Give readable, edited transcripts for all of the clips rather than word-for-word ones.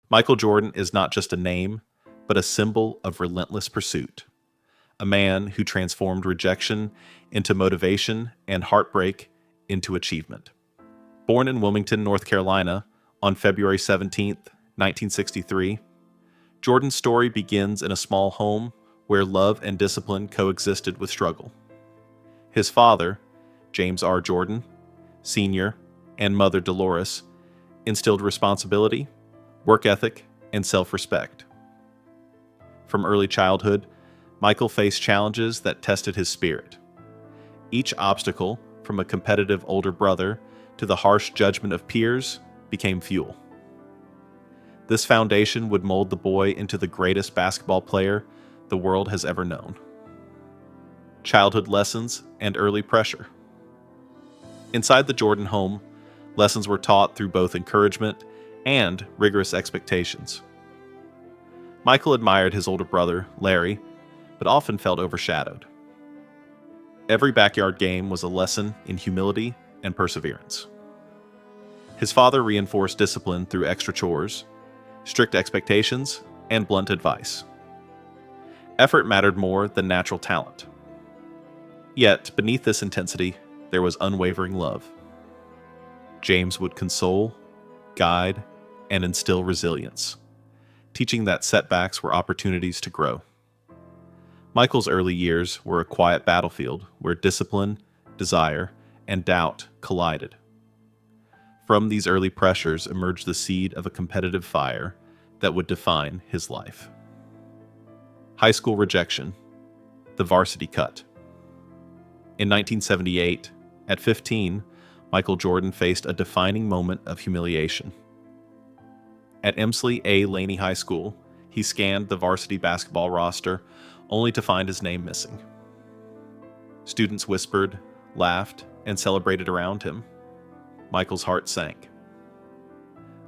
Michael Jordan is not just a name, but a symbol of relentless pursuit. A man who transformed rejection into motivation and heartbreak into achievement. Born in Wilmington, North Carolina, on February 17th, 1963, Jordan's story begins in a small home where love and discipline coexisted with struggle. His father, James R. Jordan, Sr., and mother Dolores instilled responsibility, work ethic, and self-respect. From early childhood, Michael faced challenges that tested his spirit. Each obstacle, from a competitive older brother to the harsh judgment of peers, became fuel. This foundation would mold the boy into the greatest basketball player the world has ever known. Childhood lessons and early pressure. Inside the Jordan home, lessons were taught through both encouragement and rigorous expectations. Michael admired his older brother, Larry, but often felt overshadowed. Every backyard game was a lesson in humility and perseverance. His father reinforced discipline through extra chores, strict expectations, and blunt advice. Effort mattered more than natural talent. Yet, beneath this intensity, there was unwavering love. James would console, guide, and instill resilience, teaching that setbacks were opportunities to grow. Michael's early years were a quiet battlefield where discipline, desire, and doubt collided. From these early pressures emerged the seed of a competitive fire that would define his life. High school rejection, the varsity cut. In 1978, at 15, Michael Jordan faced a defining moment of humiliation. At Emsley A. Laney High School, he scanned the varsity basketball roster only to find his name missing. Students whispered, laughed, and celebrated around him. Michael's heart sank.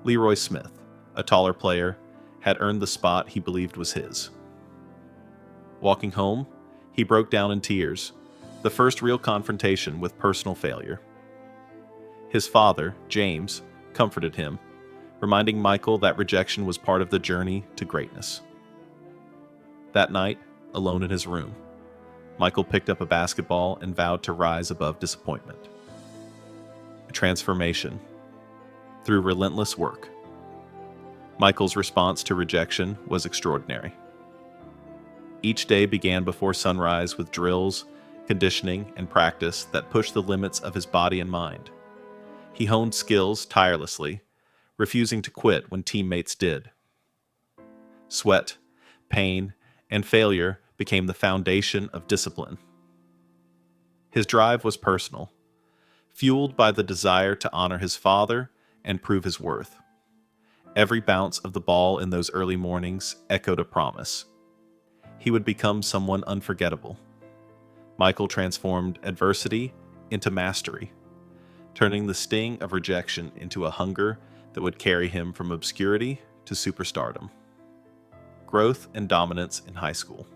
Leroy Smith, a taller player, had earned the spot he believed was his. Walking home, he broke down in tears, the first real confrontation with personal failure. His father, James, comforted him, reminding Michael that rejection was part of the journey to greatness. That night, alone in his room, Michael picked up a basketball and vowed to rise above disappointment. A transformation through relentless work. Michael's response to rejection was extraordinary. Each day began before sunrise with drills, conditioning, and practice that pushed the limits of his body and mind. He honed skills tirelessly, refusing to quit when teammates did. Sweat, pain, and failure became the foundation of discipline. His drive was personal, fueled by the desire to honor his father and prove his worth. Every bounce of the ball in those early mornings echoed a promise. He would become someone unforgettable. Michael transformed adversity into mastery, turning the sting of rejection into a hunger that would carry him from obscurity to superstardom. Growth and dominance in high school.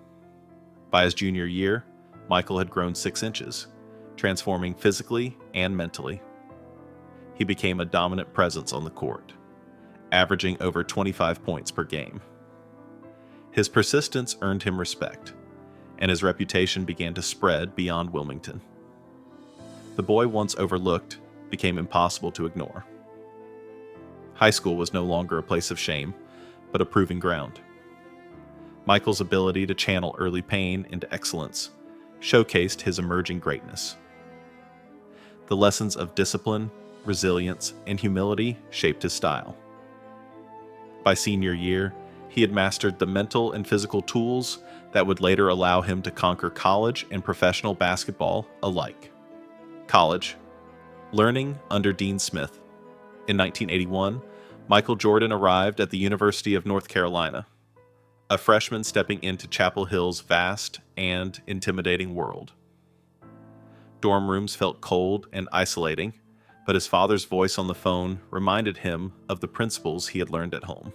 By his junior year, Michael had grown 6 inches, transforming physically and mentally. He became a dominant presence on the court, averaging over 25 points per game. His persistence earned him respect, and his reputation began to spread beyond Wilmington. The boy once overlooked became impossible to ignore. High school was no longer a place of shame, but a proving ground. Michael's ability to channel early pain into excellence showcased his emerging greatness. The lessons of discipline, resilience, and humility shaped his style. By senior year, he had mastered the mental and physical tools that would later allow him to conquer college and professional basketball alike. College. Learning under Dean Smith. In 1981, Michael Jordan arrived at the University of North Carolina, a freshman stepping into Chapel Hill's vast and intimidating world. Dorm rooms felt cold and isolating, but his father's voice on the phone reminded him of the principles he had learned at home.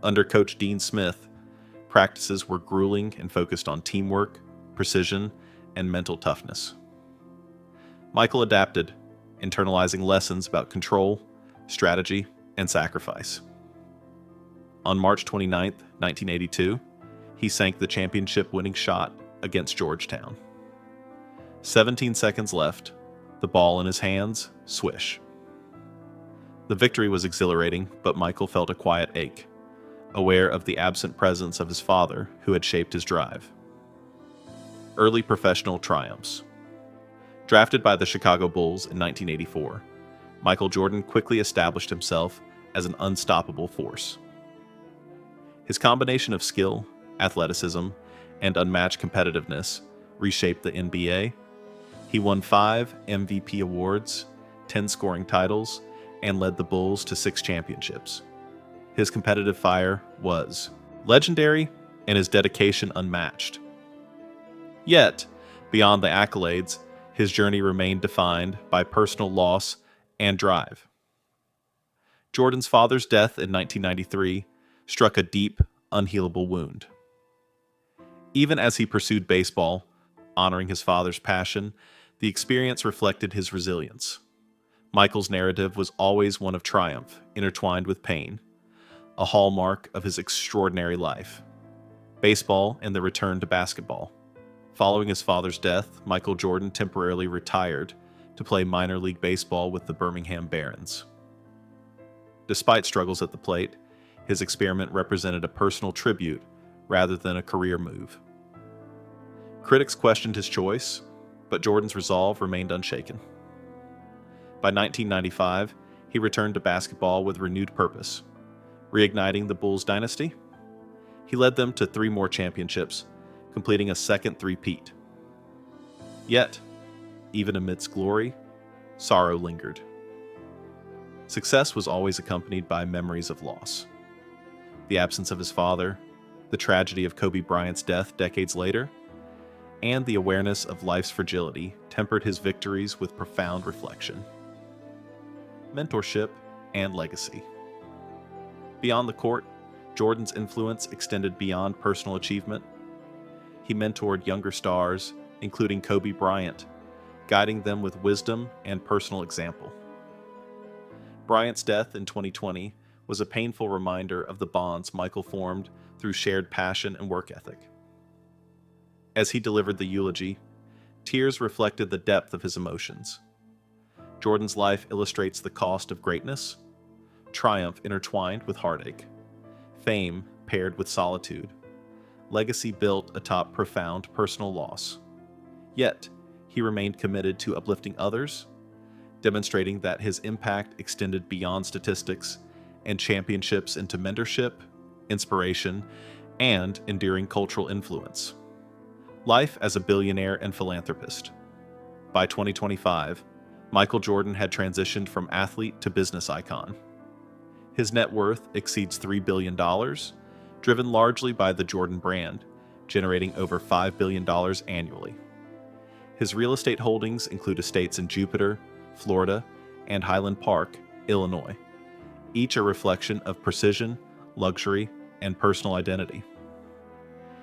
Under Coach Dean Smith, practices were grueling and focused on teamwork, precision, and mental toughness. Michael adapted, internalizing lessons about control, strategy, and sacrifice. On March 29, 1982, he sank the championship-winning shot against Georgetown. 17 seconds left, the ball in his hands, swish. The victory was exhilarating, but Michael felt a quiet ache, aware of the absent presence of his father, who had shaped his drive. Early professional triumphs. Drafted by the Chicago Bulls in 1984, Michael Jordan quickly established himself as an unstoppable force. His combination of skill, athleticism, and unmatched competitiveness reshaped the NBA. He won 5 MVP awards, 10 scoring titles, and led the Bulls to 6 championships. His competitive fire was legendary and his dedication unmatched. Yet, beyond the accolades, his journey remained defined by personal loss and drive. Jordan's father's death in 1993 struck a deep, unhealable wound. Even as he pursued baseball, honoring his father's passion, the experience reflected his resilience. Michael's narrative was always one of triumph, intertwined with pain, a hallmark of his extraordinary life. Baseball and the return to basketball. Following his father's death, Michael Jordan temporarily retired to play minor league baseball with the Birmingham Barons. Despite struggles at the plate, his experiment represented a personal tribute rather than a career move. Critics questioned his choice, but Jordan's resolve remained unshaken. By 1995, he returned to basketball with renewed purpose, reigniting the Bulls dynasty. He led them to 3 more championships, completing a second three-peat. Yet, even amidst glory, sorrow lingered. Success was always accompanied by memories of loss. The absence of his father, the tragedy of Kobe Bryant's death decades later, and the awareness of life's fragility tempered his victories with profound reflection. Mentorship and legacy. Beyond the court, Jordan's influence extended beyond personal achievement. He mentored younger stars, including Kobe Bryant, guiding them with wisdom and personal example. Bryant's death in 2020 was a painful reminder of the bonds Michael formed through shared passion and work ethic. As he delivered the eulogy, tears reflected the depth of his emotions. Jordan's life illustrates the cost of greatness, triumph intertwined with heartache, fame paired with solitude, legacy built atop profound personal loss. Yet, he remained committed to uplifting others, demonstrating that his impact extended beyond statistics and championships into mentorship, inspiration, and enduring cultural influence. Life as a billionaire and philanthropist. By 2025, Michael Jordan had transitioned from athlete to business icon. His net worth exceeds $3 billion, driven largely by the Jordan brand, generating over $5 billion annually. His real estate holdings include estates in Jupiter, Florida, and Highland Park, Illinois, each a reflection of precision, luxury, and personal identity.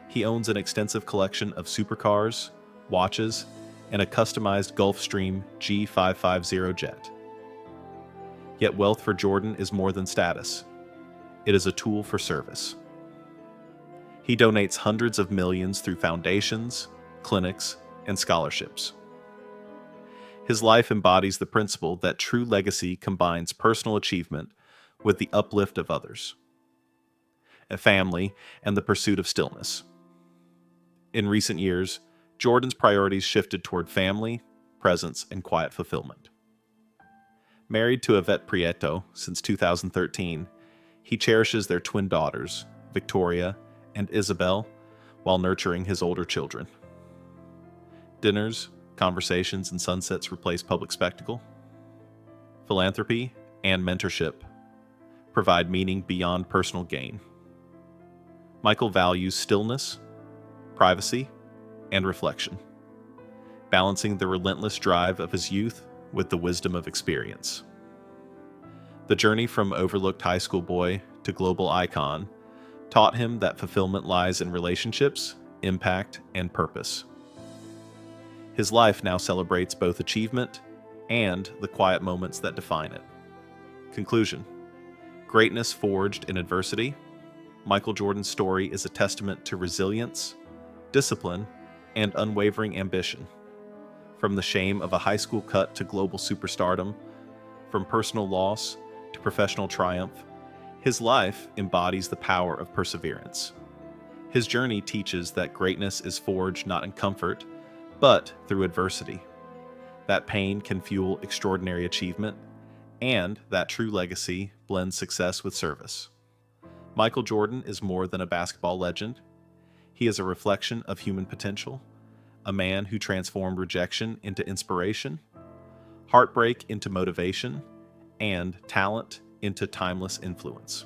He owns an extensive collection of supercars, watches, and a customized Gulfstream G550 jet. Yet wealth for Jordan is more than status. It is a tool for service. He donates hundreds of millions through foundations, clinics, and scholarships. His life embodies the principle that true legacy combines personal achievement with the uplift of others, a family, and the pursuit of stillness. In recent years, Jordan's priorities shifted toward family, presence, and quiet fulfillment. Married to Yvette Prieto since 2013, he cherishes their twin daughters, Victoria and Isabel, while nurturing his older children. Dinners, conversations, and sunsets replace public spectacle. Philanthropy and mentorship provide meaning beyond personal gain. Michael values stillness, privacy, and reflection, balancing the relentless drive of his youth with the wisdom of experience. The journey from overlooked high school boy to global icon taught him that fulfillment lies in relationships, impact, and purpose. His life now celebrates both achievement and the quiet moments that define it. Conclusion: greatness forged in adversity, Michael Jordan's story is a testament to resilience, discipline, and unwavering ambition. From the shame of a high school cut to global superstardom, from personal loss to professional triumph, his life embodies the power of perseverance. His journey teaches that greatness is forged not in comfort, but through adversity. That pain can fuel extraordinary achievement, and that true legacy blends success with service. Michael Jordan is more than a basketball legend. He is a reflection of human potential, a man who transformed rejection into inspiration, heartbreak into motivation, and talent into timeless influence.